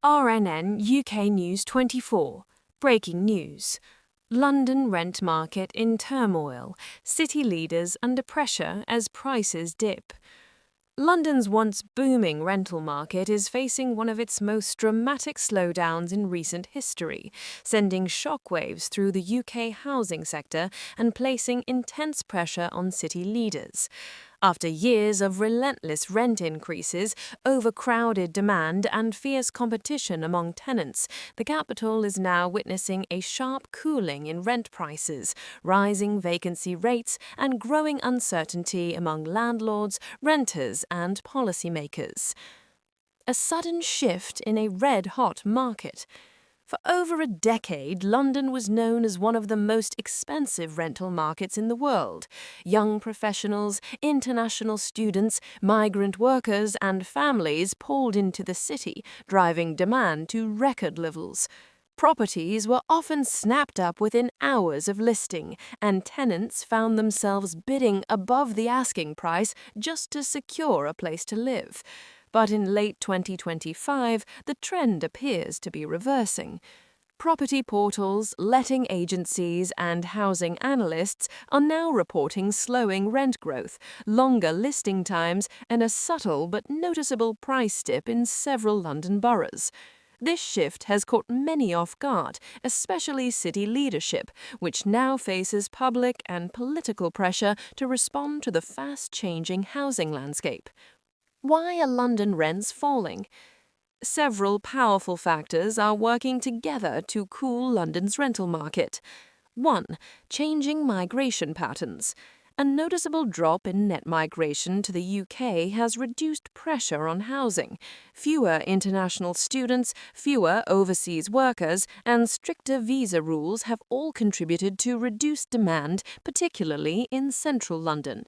RNN UK News 24. Breaking news. London rent market in turmoil. City leaders under pressure as prices dip. London's once booming rental market is facing one of its most dramatic slowdowns in recent history, sending shockwaves through the UK housing sector and placing intense pressure on city leaders. After years of relentless rent increases, overcrowded demand and fierce competition among tenants, the capital is now witnessing a sharp cooling in rent prices, rising vacancy rates, and growing uncertainty among landlords, renters, and policymakers. A sudden shift in a red-hot market. For over a decade, London was known as one of the most expensive rental markets in the world. Young professionals, international students, migrant workers, and families poured into the city, driving demand to record levels. Properties were often snapped up within hours of listing, and tenants found themselves bidding above the asking price just to secure a place to live. But in late 2025, the trend appears to be reversing. Property portals, letting agencies, and housing analysts are now reporting slowing rent growth, longer listing times, and a subtle but noticeable price dip in several London boroughs. This shift has caught many off guard, especially city leadership, which now faces public and political pressure to respond to the fast-changing housing landscape. Why are London rents falling? Several powerful factors are working together to cool London's rental market. 1. Changing migration patterns. A noticeable drop in net migration to the UK has reduced pressure on housing. Fewer international students, fewer overseas workers, and stricter visa rules have all contributed to reduced demand, particularly in central London.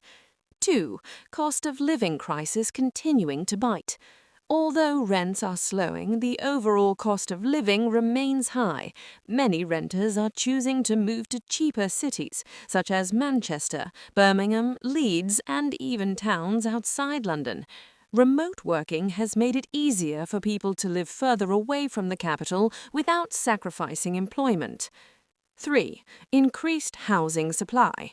2. Cost of living crisis continuing to bite. Although rents are slowing, the overall cost of living remains high. Many renters are choosing to move to cheaper cities, such as Manchester, Birmingham, Leeds, and even towns outside London. Remote working has made it easier for people to live further away from the capital without sacrificing employment. 3. Increased housing supply.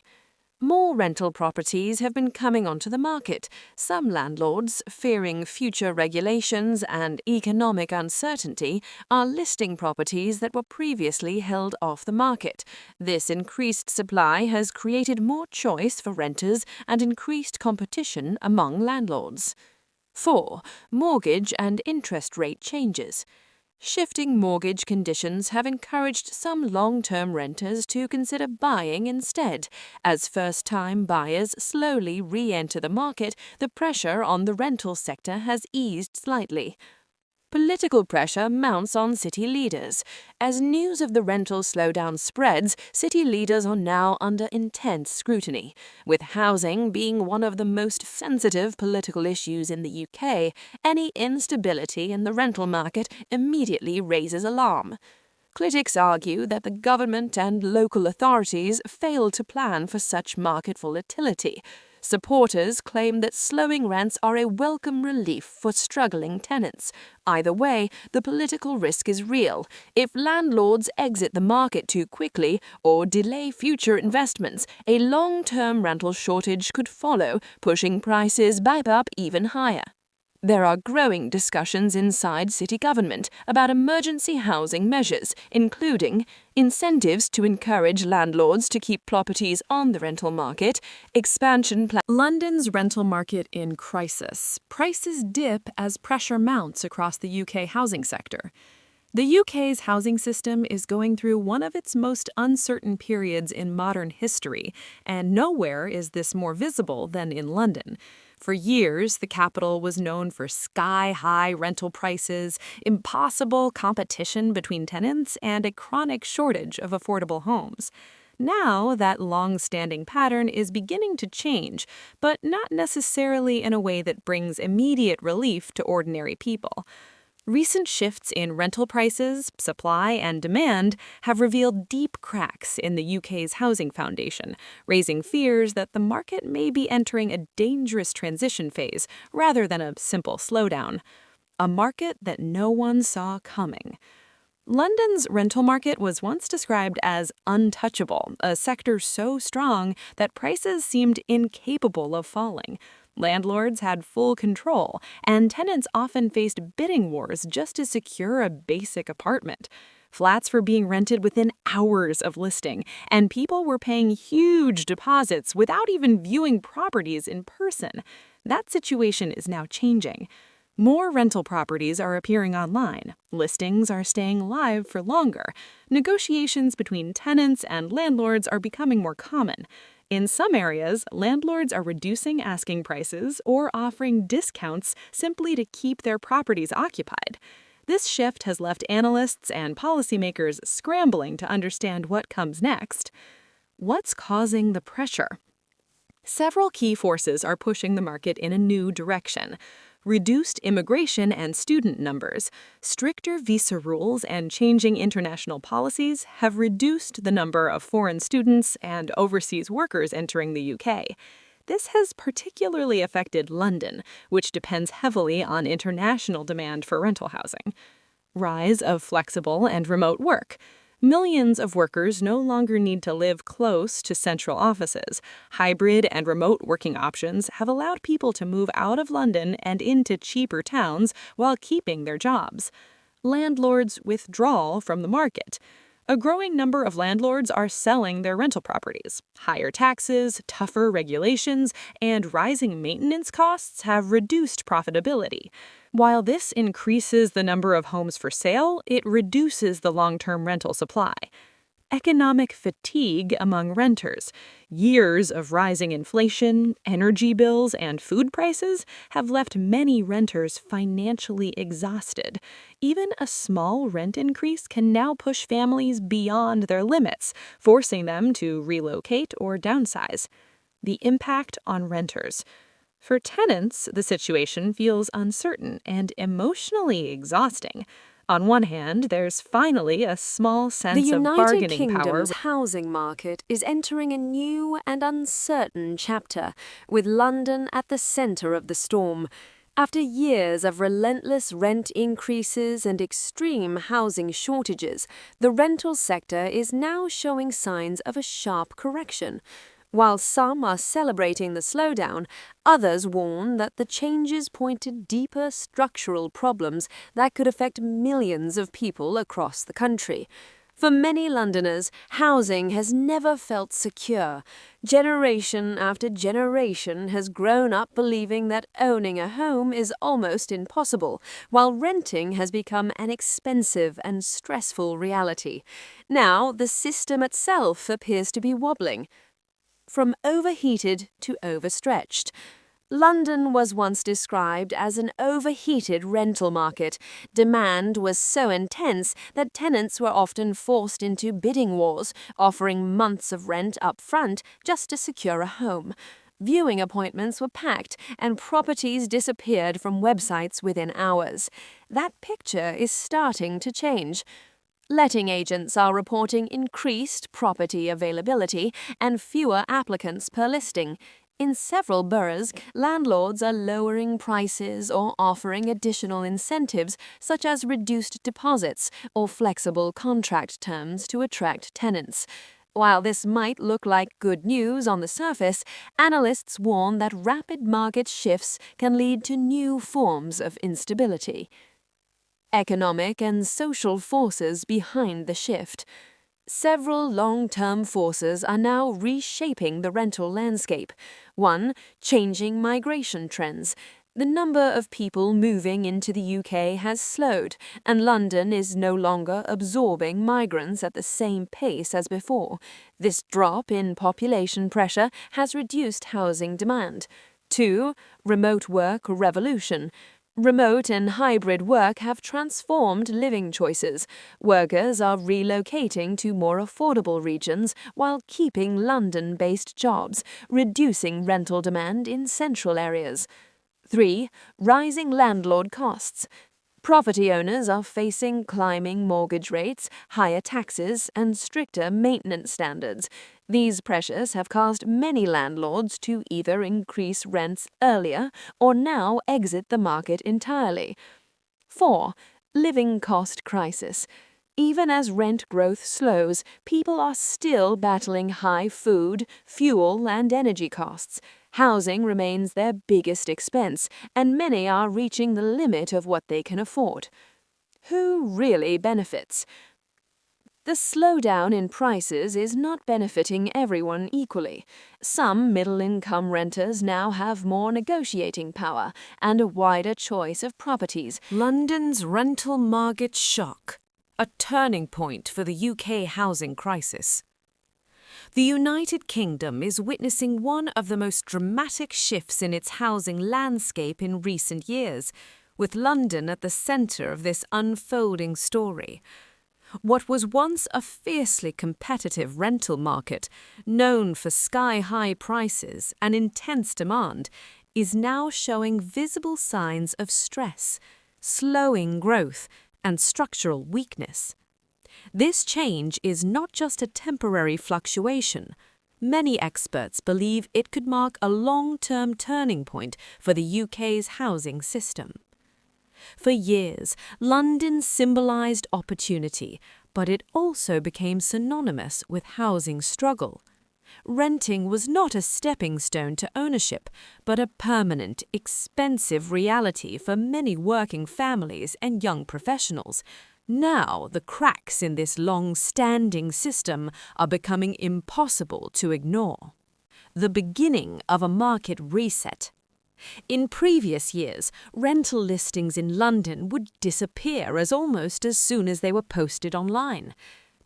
More rental properties have been coming onto the market. Some landlords, fearing future regulations and economic uncertainty, are listing properties that were previously held off the market. This increased supply has created more choice for renters and increased competition among landlords. 4. Mortgage and interest rate changes. Shifting mortgage conditions have encouraged some long-term renters to consider buying instead. As first-time buyers slowly re-enter the market, the pressure on the rental sector has eased slightly. Political pressure mounts on city leaders. As news of the rental slowdown spreads, city leaders are now under intense scrutiny. With housing being one of the most sensitive political issues in the UK, any instability in the rental market immediately raises alarm. Critics argue that the government and local authorities failed to plan for such market volatility. Supporters claim that slowing rents are a welcome relief for struggling tenants. Either way, the political risk is real. If landlords exit the market too quickly or delay future investments, a long-term rental shortage could follow, pushing prices back up even higher. There are growing discussions inside city government about emergency housing measures, including incentives to encourage landlords to keep properties on the rental market, expansion plans. London's rental market in crisis. Prices dip as pressure mounts across the UK housing sector. The UK's housing system is going through one of its most uncertain periods in modern history, and nowhere is this more visible than in London. For years, the capital was known for sky-high rental prices, impossible competition between tenants, and a chronic shortage of affordable homes. Now, that long-standing pattern is beginning to change, but not necessarily in a way that brings immediate relief to ordinary people. Recent shifts in rental prices, supply, and demand have revealed deep cracks in the UK's housing foundation, raising fears that the market may be entering a dangerous transition phase rather than a simple slowdown. a market that no one saw coming. London's rental market was once described as untouchable, a sector so strong that prices seemed incapable of falling. Landlords had full control, and tenants often faced bidding wars just to secure a basic apartment. Flats were being rented within hours of listing, and people were paying huge deposits without even viewing properties in person. That situation is now changing. More rental properties are appearing online. Listings are staying live for longer. Negotiations between tenants and landlords are becoming more common. In some areas, landlords are reducing asking prices or offering discounts simply to keep their properties occupied. This shift has left analysts and policymakers scrambling to understand what comes next. What's causing the pressure? Several key forces are pushing the market in a new direction. Reduced immigration and student numbers, stricter visa rules, and changing international policies have reduced the number of foreign students and overseas workers entering the UK. This has particularly affected London, which depends heavily on international demand for rental housing. Rise of flexible and remote work. Millions of workers no longer need to live close to central offices. Hybrid and remote working options have allowed people to move out of London and into cheaper towns while keeping their jobs. Landlords' withdrawal from the market. A growing number of landlords are selling their rental properties. Higher taxes, tougher regulations, and rising maintenance costs have reduced profitability. While this increases the number of homes for sale, it reduces the long-term rental supply. Economic fatigue among renters. Years of rising inflation, energy bills, and food prices have left many renters financially exhausted. Even a small rent increase can now push families beyond their limits, forcing them to relocate or downsize. The impact on renters. For tenants, the situation feels uncertain and emotionally exhausting. On one hand, there's finally a small The sense of United bargaining power. Kingdom's housing market is entering a new and uncertain chapter, with London at the centre of the storm. After years of relentless rent increases and extreme housing shortages, the rental sector is now showing signs of a sharp correction. While some are celebrating the slowdown, others warn that the changes point to deeper structural problems that could affect millions of people across the country. For many Londoners, housing has never felt secure. Generation after generation has grown up believing that owning a home is almost impossible, while renting has become an expensive and stressful reality. Now, the system itself appears to be wobbling. From overheated to overstretched. London was once described as an overheated rental market. Demand was so intense that tenants were often forced into bidding wars, offering months of rent up front just to secure a home. Viewing appointments were packed, and properties disappeared from websites within hours. That picture is starting to change. Letting agents are reporting increased property availability and fewer applicants per listing. In several boroughs, landlords are lowering prices or offering additional incentives such as reduced deposits or flexible contract terms to attract tenants. While this might look like good news on the surface, analysts warn that rapid market shifts can lead to new forms of instability. Economic and social forces behind the shift. Several long-term forces are now reshaping the rental landscape. 1. Changing migration trends. The number of people moving into the UK has slowed, and London is no longer absorbing migrants at the same pace as before. This drop in population pressure has reduced housing demand. 2. Remote work revolution. Remote and hybrid work have transformed living choices. Workers are relocating to more affordable regions while keeping London-based jobs, reducing rental demand in central areas. 3. Rising landlord costs. Property owners are facing climbing mortgage rates, higher taxes, and stricter maintenance standards. These pressures have caused many landlords to either increase rents earlier or now exit the market entirely. 4. Living cost crisis. Even as rent growth slows, people are still battling high food, fuel, and energy costs. Housing remains their biggest expense, and many are reaching the limit of what they can afford. Who really benefits? The slowdown in prices is not benefiting everyone equally. Some middle-income renters now have more negotiating power and a wider choice of properties. London's rental market shock, a turning point for the UK housing crisis. The United Kingdom is witnessing one of the most dramatic shifts in its housing landscape in recent years, with London at the centre of this unfolding story. What was once a fiercely competitive rental market, known for sky-high prices and intense demand, is now showing visible signs of stress, slowing growth, and structural weakness. This change is not just a temporary fluctuation. Many experts believe it could mark a long-term turning point for the UK's housing system. For years, London symbolized opportunity, but it also became synonymous with housing struggle. Renting was not a stepping stone to ownership, but a permanent, expensive reality for many working families and young professionals. Now, the cracks in this long-standing system are becoming impossible to ignore. The beginning of a market reset. In previous years, rental listings in London would disappear almost as soon as they were posted online.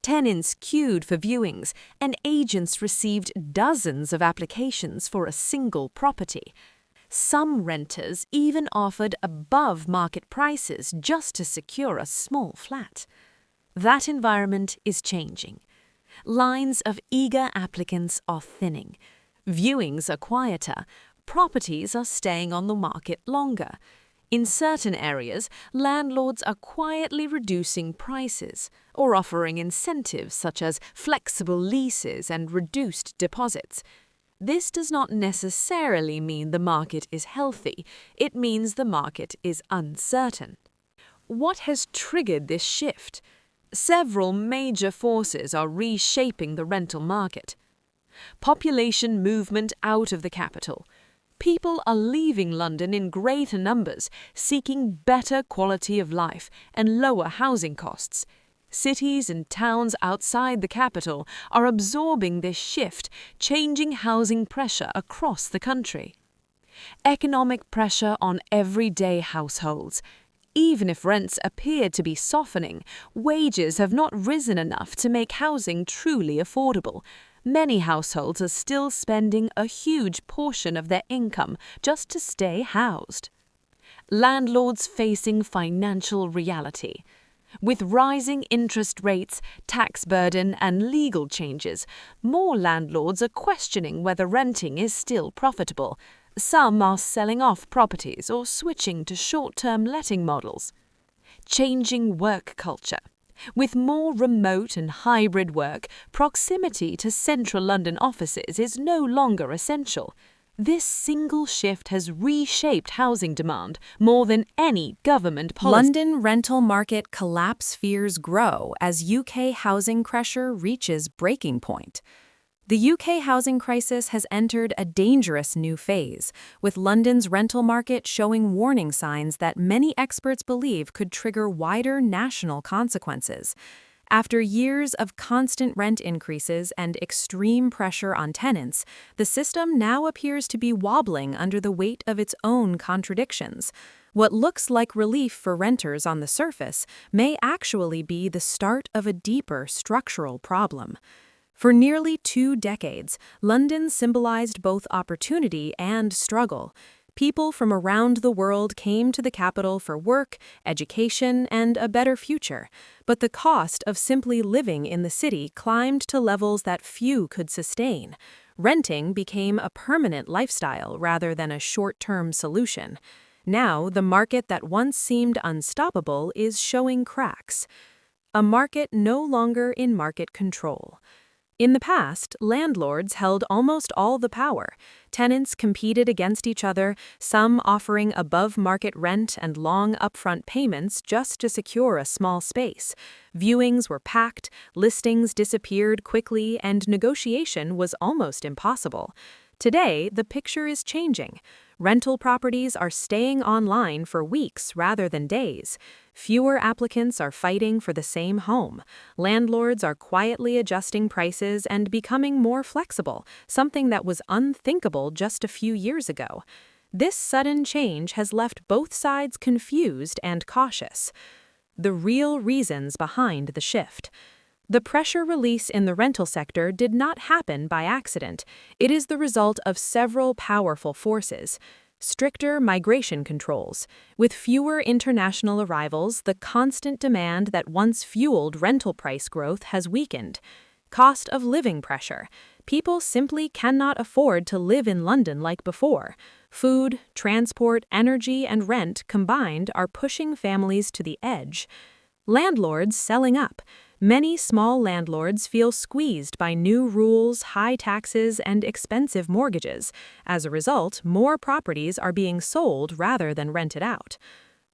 Tenants queued for viewings, and agents received dozens of applications for a single property. Some renters even offered above-market prices just to secure a small flat. That environment is changing. Lines of eager applicants are thinning. Viewings are quieter. Properties are staying on the market longer. In certain areas, landlords are quietly reducing prices or offering incentives such as flexible leases and reduced deposits. This does not necessarily mean the market is healthy. It means the market is uncertain. What has triggered this shift? Several major forces are reshaping the rental market. Population movement out of the capital. People are leaving London in greater numbers, seeking better quality of life and lower housing costs. Cities and towns outside the capital are absorbing this shift, changing housing pressure across the country. Economic pressure on everyday households. Even if rents appear to be softening, wages have not risen enough to make housing truly affordable. Many households are still spending a huge portion of their income just to stay housed. Landlords facing financial reality. With rising interest rates, tax burden, and legal changes, more landlords are questioning whether renting is still profitable. Some are selling off properties or switching to short-term letting models. Changing work culture. With more remote and hybrid work, proximity to central London offices is no longer essential. This single shift has reshaped housing demand more than any government policy. London rental market collapse fears grow as UK housing pressure reaches breaking point. The UK housing crisis has entered a dangerous new phase, with London's rental market showing warning signs that many experts believe could trigger wider national consequences. After years of constant rent increases and extreme pressure on tenants, the system now appears to be wobbling under the weight of its own contradictions. What looks like relief for renters on the surface may actually be the start of a deeper structural problem. For nearly 2 decades, London symbolized both opportunity and struggle. People from around the world came to the capital for work, education, and a better future. But the cost of simply living in the city climbed to levels that few could sustain. Renting became a permanent lifestyle rather than a short-term solution. Now, the market that once seemed unstoppable is showing cracks. A market no longer in market control. In the past, landlords held almost all the power. Tenants competed against each other, some offering above-market rent and long upfront payments just to secure a small space. Viewings were packed, listings disappeared quickly, and negotiation was almost impossible. Today, the picture is changing. Rental properties are staying online for weeks rather than days. Fewer applicants are fighting for the same home. Landlords are quietly adjusting prices and becoming more flexible, something that was unthinkable just a few years ago. This sudden change has left both sides confused and cautious. The real reasons behind the shift. The pressure release in the rental sector did not happen by accident. It is the result of several powerful forces. Stricter migration controls. With fewer international arrivals, the constant demand that once fueled rental price growth has weakened. Cost of living pressure. People simply cannot afford to live in London like before. Food, transport, energy, and rent combined are pushing families to the edge. Landlords selling up. Many small landlords feel squeezed by new rules, high taxes, and expensive mortgages. As a result, more properties are being sold rather than rented out.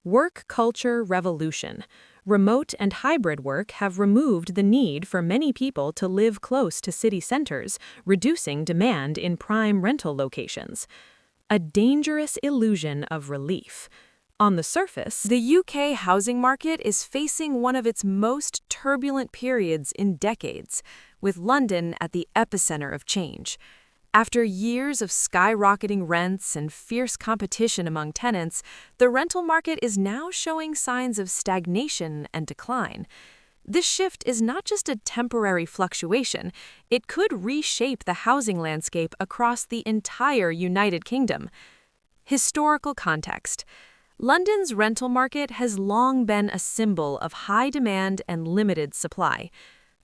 Work culture revolution. Remote and hybrid work have removed the need for many people to live close to city centers, reducing demand in prime rental locations. A dangerous illusion of relief. On the surface, the UK housing market is facing one of its most turbulent periods in decades, with London at the epicenter of change. After years of skyrocketing rents and fierce competition among tenants, the rental market is now showing signs of stagnation and decline. This shift is not just a temporary fluctuation, it could reshape the housing landscape across the entire United Kingdom. Historical context. London's rental market has long been a symbol of high demand and limited supply.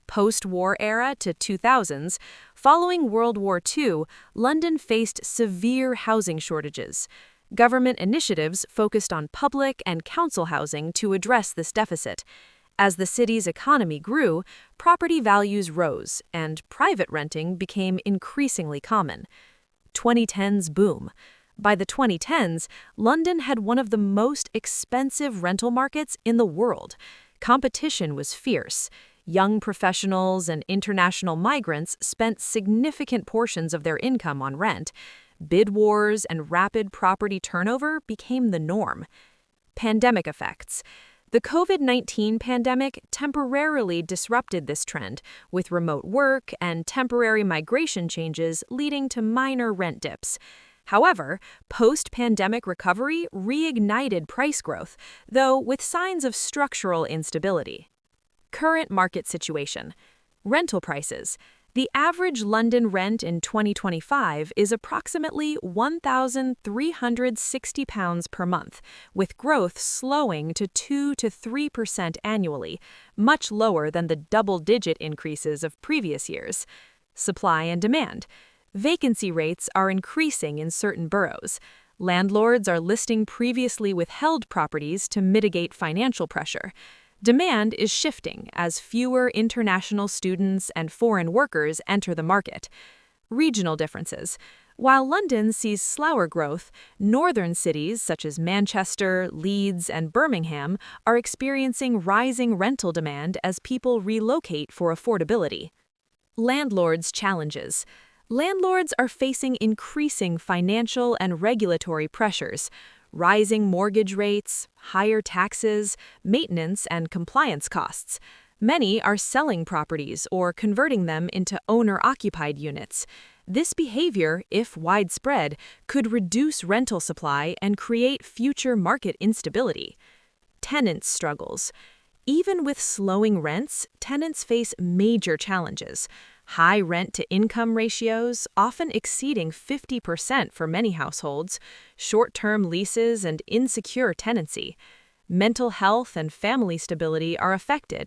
Post-war era to 2000s, following World War II, London faced severe housing shortages. Government initiatives focused on public and council housing to address this deficit. As the city's economy grew, property values rose, and private renting became increasingly common. 2010s boom. By the 2010s, London had one of the most expensive rental markets in the world. Competition was fierce. Young professionals and international migrants spent significant portions of their income on rent. Bid wars and rapid property turnover became the norm. Pandemic effects. The COVID-19 pandemic temporarily disrupted this trend, with remote work and temporary migration changes leading to minor rent dips. However, post-pandemic recovery reignited price growth, though with signs of structural instability. Current market situation. Rental prices. The average London rent in 2025 is approximately £1,360 per month, with growth slowing to 2 to 3% annually, much lower than the double-digit increases of previous years. Supply and demand. Vacancy rates are increasing in certain boroughs. Landlords are listing previously withheld properties to mitigate financial pressure. Demand is shifting as fewer international students and foreign workers enter the market. Regional differences. While London sees slower growth, northern cities such as Manchester, Leeds, and Birmingham are experiencing rising rental demand as people relocate for affordability. Landlords' challenges. Landlords are facing increasing financial and regulatory pressures, rising mortgage rates, higher taxes, maintenance and compliance costs. Many are selling properties or converting them into owner-occupied units. This behavior, if widespread, could reduce rental supply and create future market instability. Tenant struggles. Even with slowing rents, tenants face major challenges. High rent-to-income ratios, often exceeding 50% for many households, short-term leases, and insecure tenancy. Mental health and family stability are affected